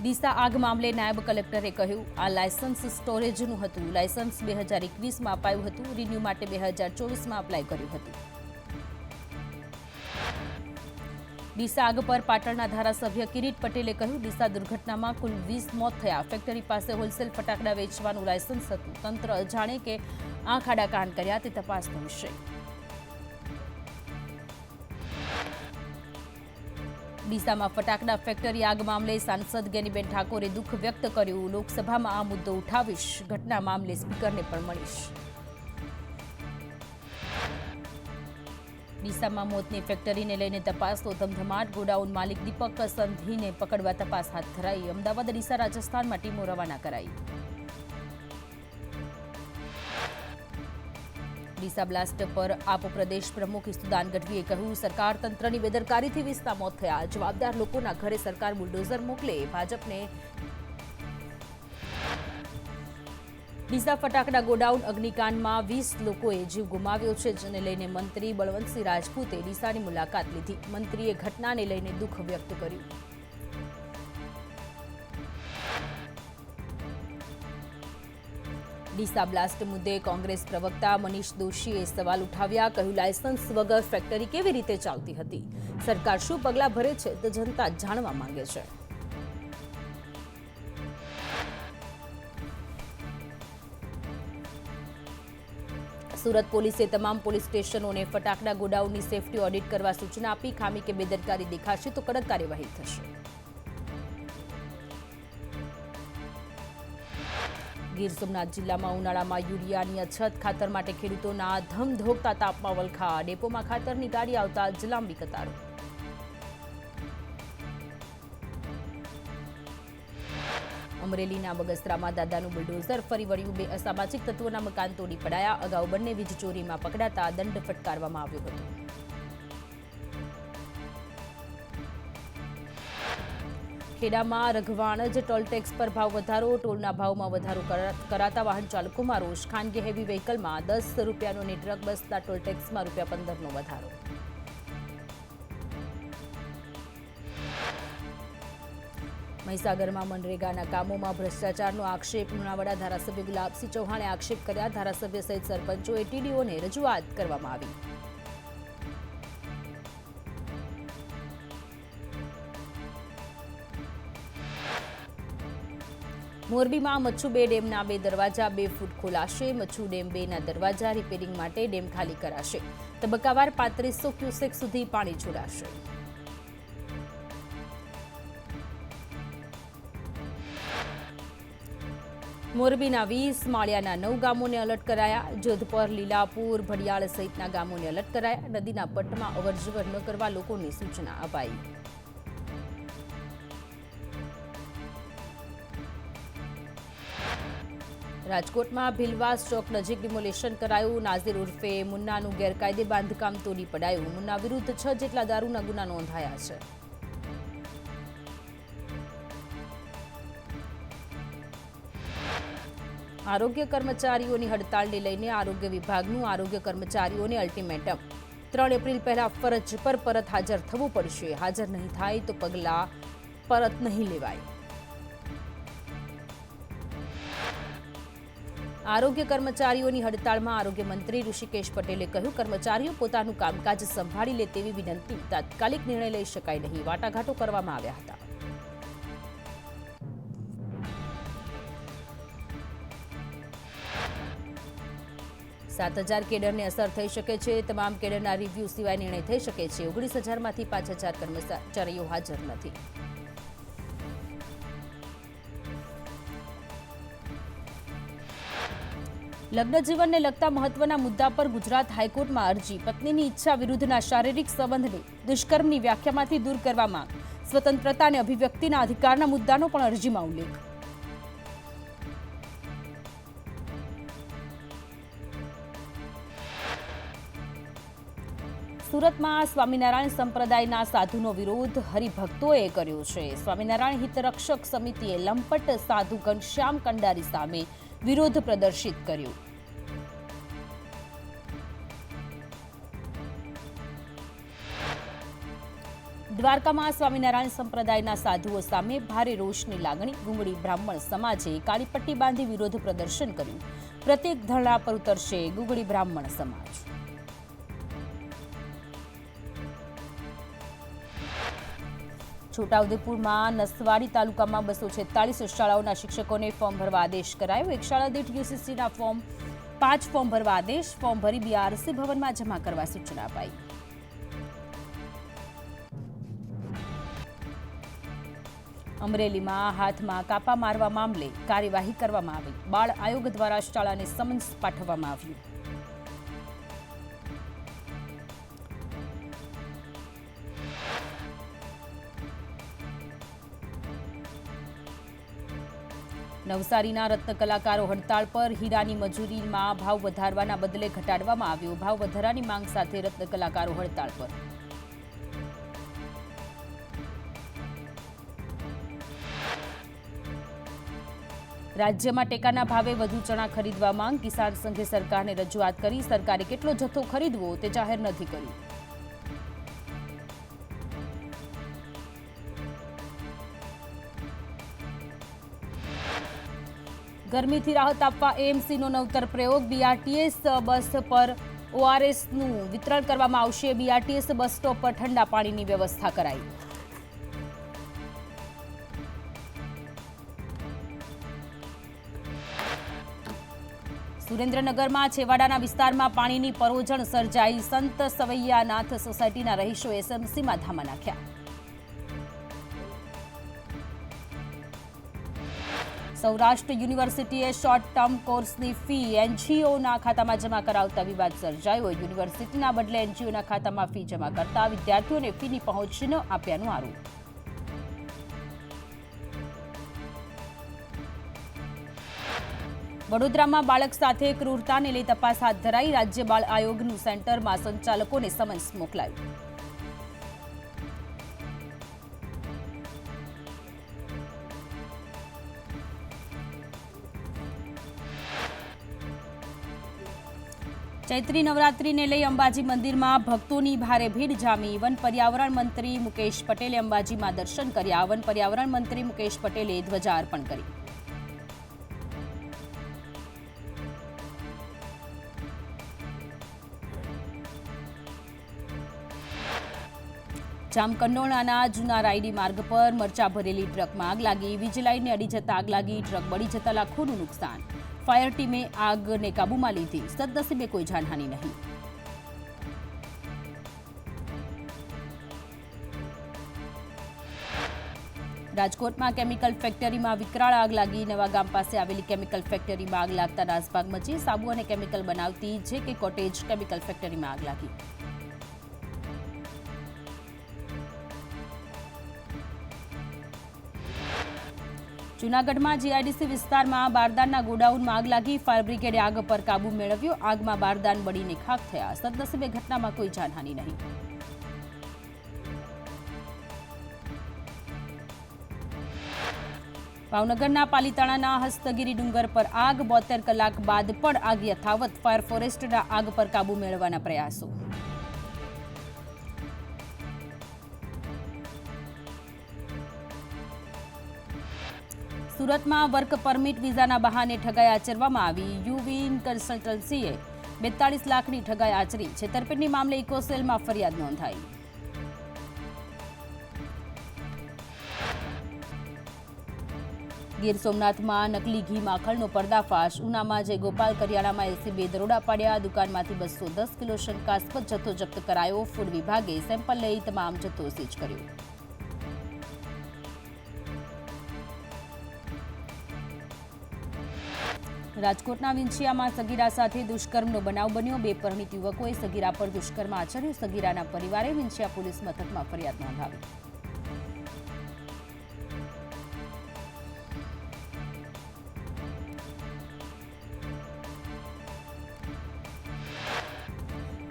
ડીસા આગ મામલે નાયબ કલેક્ટરે કહ્યું, આ લાયસન્સ સ્ટોરેજનું હતું. લાયસન્સ 2021માં અપાયું હતું. રિન્યુ માટે 2024માં અપ્લાય કર્યું હતું. ડીસા આગ પર પાટણના ધારાસભ્ય કિરીટ પટેલે કહ્યું, ડીસા દુર્ઘટનામાં કુલ 20 મોત થયા. ફેક્ટરી પાસે હોલસેલ ફટાકડા વેચવાનું લાયસન્સ હતું. તંત્ર જાણે કે આંખ આડા કાન કર્યા તે તપાસનો વિષય. ડીસામાં ફટાકડા ફેક્ટરી આગ મામલે સાંસદ ગેનીબેન ઠાકોરે દુઃખ વ્યક્ત કર્યું. લોકસભામાં આ મુદ્દો ઉઠાવીશ. ઘટના મામલે સ્પીકરને પણ મળીશ. ડીસામાં મોતની ફેક્ટરીને લઈને તપાસનો ધમધમાટ. ગોડાઉન માલિક દીપક સંધીને પકડવા તપાસ હાથ ધરાઈ. અમદાવાદ, ડીસા, રાજસ્થાનમાં ટીમો રવાના કરાઈ. ડીસા બ્લાસ્ટ પર આપ પ્રદેશ પ્રમુખ ઇસ્તુદાન ગઢવીએ કહ્યું, સરકાર તંત્રની બેદરકારીથી 20ના મોત થયા. જવાબદાર લોકોના ઘરે સરકાર બુલડોઝર મોકલે. ભાજપને ડીસા ફટાકડા ગોડાઉન અગ્નિકાંડમાં 20 લોકોએ જીવ ગુમાવ્યો છે, જેને લઈને મંત્રી બળવંતસિંહ રાજપૂતે ડીસાની મુલાકાત લીધી. મંત્રીએ ઘટનાને લઈને દુઃખ વ્યક્ત કર્યું. ડીસા બ્લાસ્ટ મુદ્દે કોંગ્રેસ પ્રવક્તા મનીષ દોશીએ સવાલ ઉઠાવ્યા. કહ્યું, લાયસન્સ વગર ફેક્ટરી કેવી રીતે ચાલતી હતી? સરકાર શું પગલાં ભરે છે તે જનતા જાણવા માંગે છે. સુરત પોલીસે તમામ પોલીસ સ્ટેશનોને ફટાકડા ગોડાઉનની સેફટી ઓડિટ કરવા સૂચના આપી. ખામી કે બેદરકારી દેખાશે તો કડક કાર્યવાહી થશે. ગીર સોમનાથ જિલ્લામાં ઉનાળામાં યુરિયાની અછત. ખાતર માટે ખેડૂતોના ધમધોકતા તાપમાં વલખા. ડેપોમાં ખાતરની ગાડી આવતા જ લાંબી કતારો. અમરેલીના બગસરામાં દાદાનું બુલડોઝર ફરી વળ્યું. 2 અસામાજિક તત્વોના મકાન તોડી પડાયા. અગાઉ બંને વીજ ચોરીમાં પકડાતા દંડ ફટકારવામાં આવ્યો હતો. ખેડામાં રઘવાણજ ટોલટેક્સ પર ભાવ વધારો. ટોલના ભાવમાં વધારો કરાતા વાહન ચાલકોમાં રોષ. ખાનગી હેવી વ્હીકલમાં 10 રૂપિયાનો અને ટ્રક બસના ટોલટેક્સમાં ₹15નો વધારો. મહીસાગરમાં મનરેગાના કામોમાં ભ્રષ્ટાચારનો આક્ષેપ. લુણાવાડા ધારાસભ્ય ગુલાબસિંહ ચૌહાણે આક્ષેપ કર્યા. ધારાસભ્ય સહિત સરપંચોએ ટીડીઓને રજૂઆત કરવામાં આવી. મોરબીમાં મચ્છુ 2 ડેમના 2 દરવાજા 2 ફૂટ ખોલાશે. મચ્છુ ડેમ 2ના દરવાજા રિપેરિંગ માટે ડેમ ખાલી કરાશે. તબક્કાવાર 3500 ક્યુસેક સુધી પાણી છોડાશે. મોરબીના 20, માળિયાના 9 ગામોને એલર્ટ કરાયા. જોધપર, લીલાપુર, ભડિયાળ સહિતના ગામોને એલર્ટ કરાયા. નદીના પટમાં અવરજવર ન કરવા લોકોને સૂચના અપાઈ. રાજકોટમાં ભીલવાસ ચોક નજીક ડિમોલેશન કરાયું. નાઝીર ઉર્ફે મુન્નાનું ગેરકાયદે બાંધકામ તોડી પડાયું. મુન્ના વિરુદ્ધ 6 જેટલા દારૂના ગુના નોંધાયા છે. આરોગ્ય કર્મચારીઓની હડતાળને લઈને આરોગ્ય વિભાગનું આરોગ્ય કર્મચારીઓને અલ્ટિમેટમ. 3 એપ્રિલ પહેલા ફરજ પર પરત હાજર થવું પડશે. હાજર નહીં થાય તો પગલાં પરત નહીં લેવાય. આરોગ્ય કર્મચારીઓની હડતાળમાં આરોગ્ય મંત્રી ઋષિકેશ પટેલે કહ્યું, કર્મચારીઓ પોતાનું કામકાજ સંભાળી લે તેવી વિનંતી. તાત્કાલિક નિર્ણય લઈ શકાય નહીં. વાટાઘાટો કરવામાં આવ્યા હતા. સાત 7,000 કેડરને અસર થઈ શકે છે. તમામ કેડરના રિવ્યુ સિવાય નિર્ણય થઈ શકે છે. 19,000માંથી 5,000 કર્મચારીઓ હાજર નથી. લગ્ન જીવનને લગતા મહત્વના મુદ્દા પર ગુજરાત હાઈકોર્ટમાં અરજી. પત્નીની ઈચ્છા વિરુદ્ધના શારીરિક સંબંધને દુષ્કર્મની વ્યાખ્યામાંથી દૂર કરવા માંગ. સ્વતંત્રતા અને અભિવ્યક્તિના અધિકારના મુદ્દાનો પણ અરજીમાં ઉલ્લેખ. સુરતમાં સ્વામિનારાયણ સંપ્રદાયના સાધુનો વિરોધ હરિભક્તોએ કર્યો છે. સ્વામિનારાયણ હિતરક્ષક સમિતિએ લંપટ સાધુ ઘનશ્યામ કંડારી સામે વિરોધ પ્રદર્શિત કર્યો. દ્વારકામાં સ્વામિનારાયણ સંપ્રદાયના સાધુઓ સામે ભારે રોષની લાગણી. ગુંગળી બ્રાહ્મણ સમાજે કાળી પટ્ટી બાંધી વિરોધ પ્રદર્શન કર્યું. પ્રત્યેક ધરણા પર ઉતરશે ગુંગળી બ્રાહ્મણ સમાજ. છોટાઉદેપુરમાં નસવાડી તાલુકામાં 246 શાળાઓના શિક્ષકોને ફોર્મ ભરવા આદેશ કરાયો. એક શાળા દીઠ યુસીસીના 5 ફોર્મ ભરવા આદેશ. ફોર્મ ભરી બીઆરસી ભવનમાં જમા કરવા સૂચના અપાઈ. અમરેલીમાં હાથમાં કાપા મારવા મામલે કાર્યવાહી કરવામાં આવી. બાળ આયોગ દ્વારા શાળાને સમન્સ પાઠવવામાં આવ્યું. નવસારીના રત્ન કલાકારો હડતાળ પર. હીરાની મજૂરીમાં ભાવ વધારવાના બદલે ઘટાડવામાં આવ્યો. ભાવ વધારાની માંગ સાથે રત્ન કલાકારો હડતાળ પર. રાજ્યમાં ટેકાના ભાવે વધુ ચણા ખરીદવા માંગ. કિસાન સંઘે સરકારને રજૂઆત કરી. સરકારે કેટલો જથ્થો ખરીદવો તે જાહેર નથી કર્યું. ગરમીથી રાહત આપવા એએમસીનો નવતર પ્રયોગ. બીઆરટીએસ બસ પર ઓઆરએસનું વિતરણ કરવામાં આવશે. બીઆરટીએસ બસ સ્ટોપ પર ઠંડા પાણીની વ્યવસ્થા કરાઈ. સુરેન્દ્રનગરમાં છેવાડાના વિસ્તારમાં પાણીની પરોજણ સર્જાઈ. સંત સવૈયાનાથ સોસાયટીના રહીશો એસએમસીમાં ધામા નાખ્યા. સૌરાષ્ટ્ર યુનિવર્સિટીએ શોર્ટ ટર્મ કોર્સની ફી એનજીઓના ખાતામાં જમા કરાવતા વિવાદ સર્જાયો. યુનિવર્સિટીના બદલે એનજીઓના ખાતામાં ફી જમા કરતા વિદ્યાર્થીઓને ફીની પહોંચ ન આપ્યાનો આરોપ. વડોદરામાં બાળક સાથે ક્રૂરતાને લઈ તપાસ હાથ ધરાઈ. રાજ્ય બાળ આયોગનું સેન્ટરમાં સંચાલકોને સમન્સ મોકલાયું. ચૈત્રી નવરાત્રીને લઈ અંબાજી મંદિરમાં ભક્તોની ભારે ભીડ જામી. વન પર્યાવરણ મંત્રી મુકેશ પટેલે અંબાજીમાં દર્શન કર્યા. વન પર્યાવરણ મંત્રી મુકેશ પટેલે ધ્વજા અર્પણ કરી. જામકંડોરણાના જૂના રાયડી માર્ગ પર મરચા ભરેલી ટ્રકમાં આગ લાગી. વીજ લાઇનને અડી જતા આગ લાગી. ટ્રક બળી જતા લાખોનું નુકસાન. ફાયર ટીમે આગને કાબૂમાં લીધી. સદનસીબે કોઈ જાનહાનિ નહીં. રાજકોટમાં કેમિકલ ફેક્ટરીમાં વિકરાળ આગ લાગી. નવાગામ પાસે આવેલી કેમિકલ ફેક્ટરીમાં આગ લાગતા નાસભાગ મચી. સાબુ અને કેમિકલ બનાવતી જેકે કોટેજ કેમિકલ ફેક્ટરીમાં આગ લાગી. જૂનાગઢમાં જીઆઈડીસી વિસ્તારમાં બારદાનના ગોડાઉનમાં આગ લાગી. ફાયર બ્રિગેડે આગ પર કાબુ મેળવ્યો. આગમાં બારદાન બળીને ખાખ થયા. સદનસીબે ઘટનામાં કોઈ જાનહાનિ નહીં. ભાવનગરના પાલીતાણાના હસ્તગીરી ડુંગર પર આગ. 72 કલાક બાદ પણ આગ યથાવત. ફાયર ફોરેસ્ટના આગ પર કાબુ મેળવવાના પ્રયાસો. સુરતમાં વર્ક પરમિટ વિઝાના બહાને ઠગાઈ આચરવામાં આવી. યુવીન કન્સલ્ટન્સીએ 42 લાખની ઠગાઈ આચરી. છેતરપિંડી મામલે ઇકોસેલમાં ફરિયાદ નોંધાઈ. ગીર સોમનાથમાં નકલી ઘી માખણનો પર્દાફાશ. ઉનામાં જય ગોપાલ કરિયાણામાં એલસીબીએ દરોડા પાડ્યા. દુકાનમાંથી 210 કિલો શંકાસ્પદ જથ્થો જપ્ત કરાયો. ફૂડ વિભાગે સેમ્પલ લઈ તમામ જથ્થો સીઝ કર્યો. રાજકોટના વિંછિયામાં સગીરા સાથે દુષ્કર્મનો બનાવ બન્યો. 2 પરિણીત યુવકોએ સગીરા પર દુષ્કર્મ આચર્યું. સગીરાના પરિવારે વિંછિયા પોલીસ મથકમાં ફરિયાદ નોંધાવી.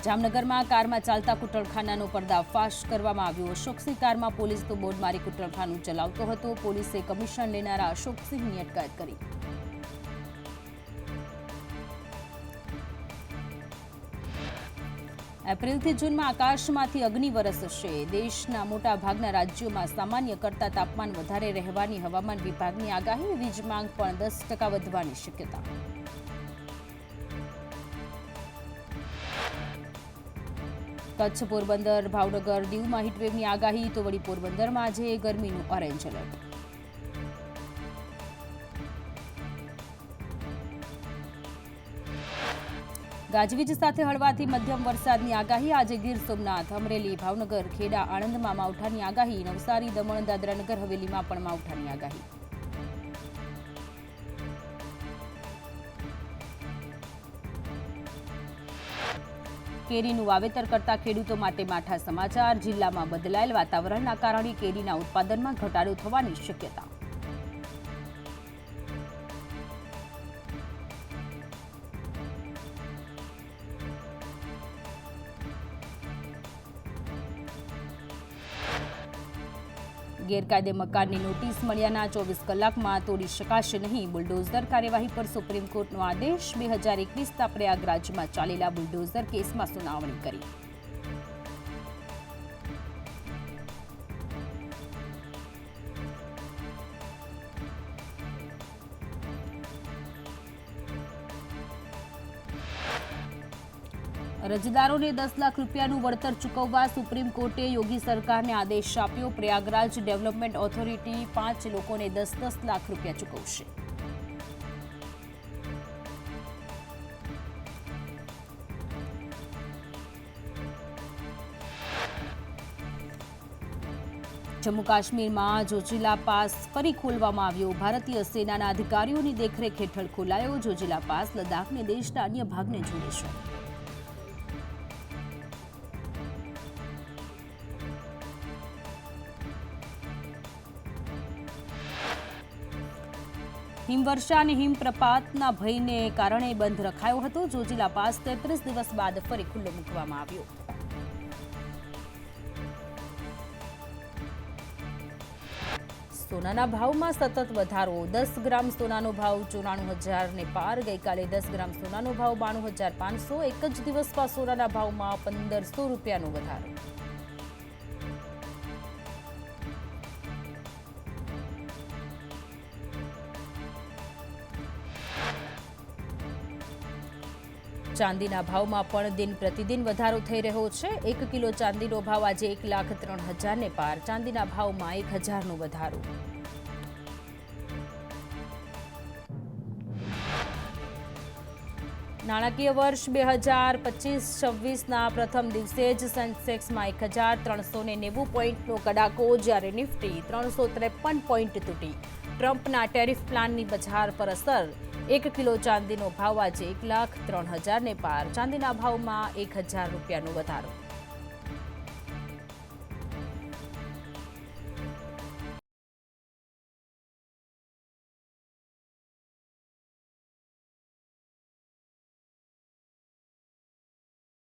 જામનગરમાં કારમાં ચાલતા કુટરખાનાનો પર્દાફાશ કરવામાં આવ્યો. અશોકસિંહ કારમાં પોલીસનો બોર્ડ મારી કુટરખાનું ચલાવતો હતો. પોલીસે કમિશન લેનારા અશોકસિંહની અટકાયત કરી. એપ્રિલથી જૂનમાં આકાશમાંથી અગ્નિ વરસશે. દેશના મોટા ભાગના રાજ્યોમાં સામાન્ય કરતાં તાપમાન વધારે રહેવાની હવામાન વિભાગની આગાહી. વીજ માંગ પણ 10% વધવાની શક્યતા. કચ્છ, પોરબંદર, ભાવનગર, દીવમાં હીટવેવની આગાહી. તો વળી પોરબંદરમાં આજે ગરમીનું ઓરેન્જ એલર્ટ. ગાજવીજ સાથે હળવાથી મધ્યમ વરસાદની આગાહી. આજે ગીર સોમનાથ, અમરેલી, ભાવનગર, ખેડા, આણંદમાં માવઠાની આગાહી. નવસારી, દમણ, દાદરાનગર હવેલીમાં પણ માવઠાની આગાહી. કેરીનું વાવેતર કરતા ખેડૂતો માટે માઠા સમાચાર. જિલ્લામાં બદલાયેલ વાતાવરણના કારણે કેરીના ઉત્પાદનમાં ઘટાડો થવાની શક્યતા. ગેરકાયદે મકાનની નોટિસ મળ્યાના 24 કલાકમાં તોડી શકાશે નહીં. બુલડોઝર કાર્યવાહી પર સુપ્રીમ કોર્ટનો આદેશ. 2021ના પ્રયાગરાજમાં ચાલેલા બુલડોઝર કેસમાં સુનાવણી કરી. અરજદારોને 10 લાખ રૂપિયાનું વળતર ચૂકવવા સુપ્રીમ કોર્ટે યોગી સરકારને આદેશ આપ્યો. પ્રયાગરાજ ડેવલપમેન્ટ ઓથોરિટી 5 લોકોને 10-10 લાખ રૂપિયા ચૂકવશે. જમ્મુ કાશ્મીરમાં જોજિલા પાસ ફરી ખોલવામાં આવ્યો. ભારતીય સેનાના અધિકારીઓની દેખરેખ હેઠળ ખોલાયો. જોજિલા પાસ લદ્દાખને દેશના અન્ય ભાગને જોડે છે. હિમવર્ષા અને હિમપ્રપાતના ભયને કારણે બંધ રખાયો હતો. જોજિલા પાસ 33 દિવસ બાદ ફરી ખુલ્લો મૂકવામાં આવ્યો. સોનાના ભાવમાં સતત વધારો. 10 ગ્રામ સોનાનો ભાવ 94,000 પાર. ગઈકાલે 10 ગ્રામ સોનાનો ભાવ 92,500. એક જ દિવસમાં સોનાના ભાવમાં 1,500 રૂપિયાનો વધારો. ચાંદીના ભાવમાં પણ દિન પ્રતિદિન વધારો થઈ રહ્યો છે. 1 કિલો ચાંદીનો ભાવ આજે 1,03,000 પાર. ચાંદીના ભાવમાં 1,000નો વધારો. નાણાકીય વર્ષ 2025-26ના પ્રથમ દિવસે જ સેન્સેક્સમાં 1,390 પોઈન્ટનો કડાકો, જ્યારે નિફ્ટી 353 પોઈન્ટ તૂટી. ટ્રમ્પના ટેરિફ પ્લાનની બજાર પર અસર. 1 કિલો ચાંદીનો ભાવ આજે 1,03,000 પાર. ચાંદીના ભાવમાં 1,000 રૂપિયાનો વધારો.